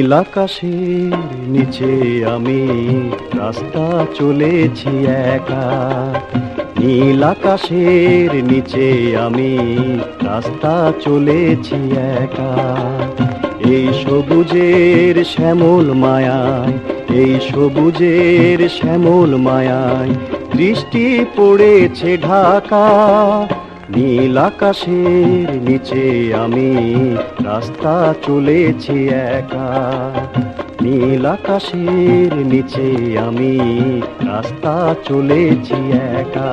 নীল আকাশের নিচে আমি রাস্তা চলেছি একা। নীল আকাশের নিচে আমি রাস্তা চলেছি একা। এই সবুজের শ্যামল মায়ায়, এই সবুজের শ্যামল মায়ায় দৃষ্টি পড়েছে ঢাকা। নীল আকাশের নিচে আমি রাস্তা চলেছি একা। নীল আকাশের নিচে আমি রাস্তা চলেছি একা।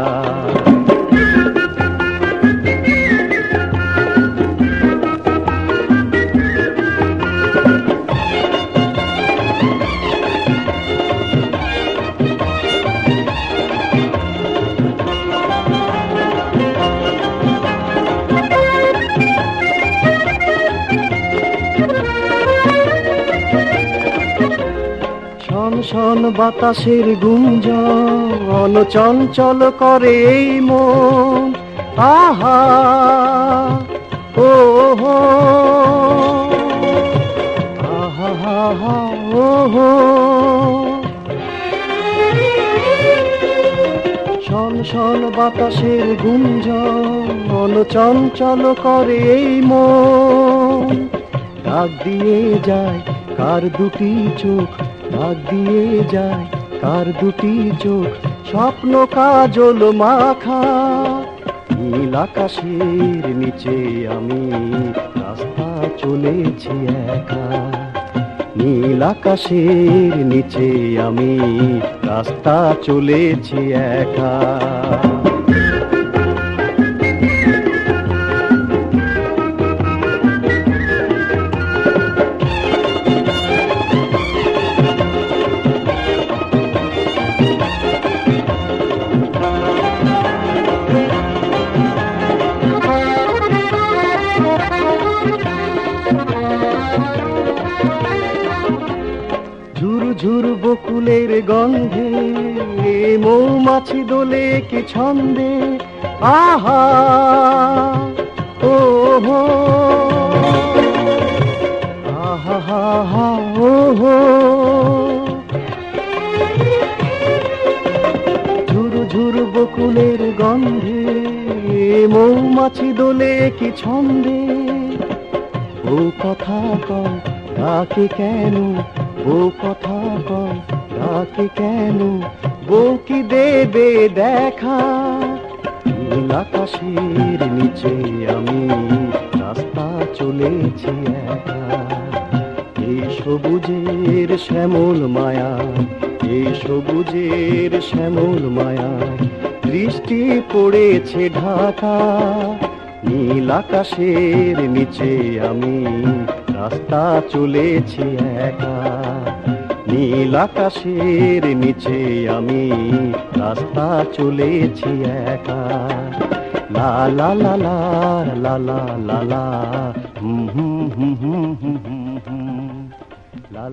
শন বাতাসের গুঞ্জন চঞ্চল করে এই মন। আহা ও হো, আহা হা হা ও হো। শন শন বাতাসের গুঞ্জন চঞ্চল করে এই মন। ডাক দিয়ে যায় কার দুটি চোখ, ডাক দিয়ে যায় কার দুটি চোখ, স্বপ্ন কাজল মাখা। নীল আকাশের নিচে আমি রাস্তা চলেছি একা। নীল আকাশের নিচে আমি রাস্তা চলেছি একা। ঝুরু ঝুরু বকুলের গন্ধে মৌমাছি দোলে কি ছন্দে। আহা ও হো, আহা হা হা ও হো। ঝুরু ঝুরু বকুলের গন্ধে মৌমাছি দোলে কি ছন্দে। ও কথা কও ডাকে কেন, ও কথা কও ডাকে কেন, বউ কি দেবে দেখা। নীল আকাশের নিচে আমি রাস্তা চলেছি একা। এই সবুজের শ্যামল মায়া, এই সবুজের শ্যামল মায়া দৃষ্টি পড়েছে ঢাকা। নীল আকাশের নিচে আমি রাস্তা চলেছি একা। নীল আকাশের নিচে আমি রাস্তা চলেছি একা। লা লা লা লা লা লা লা লা হুম হুম হুম হুম হুম হুম লা।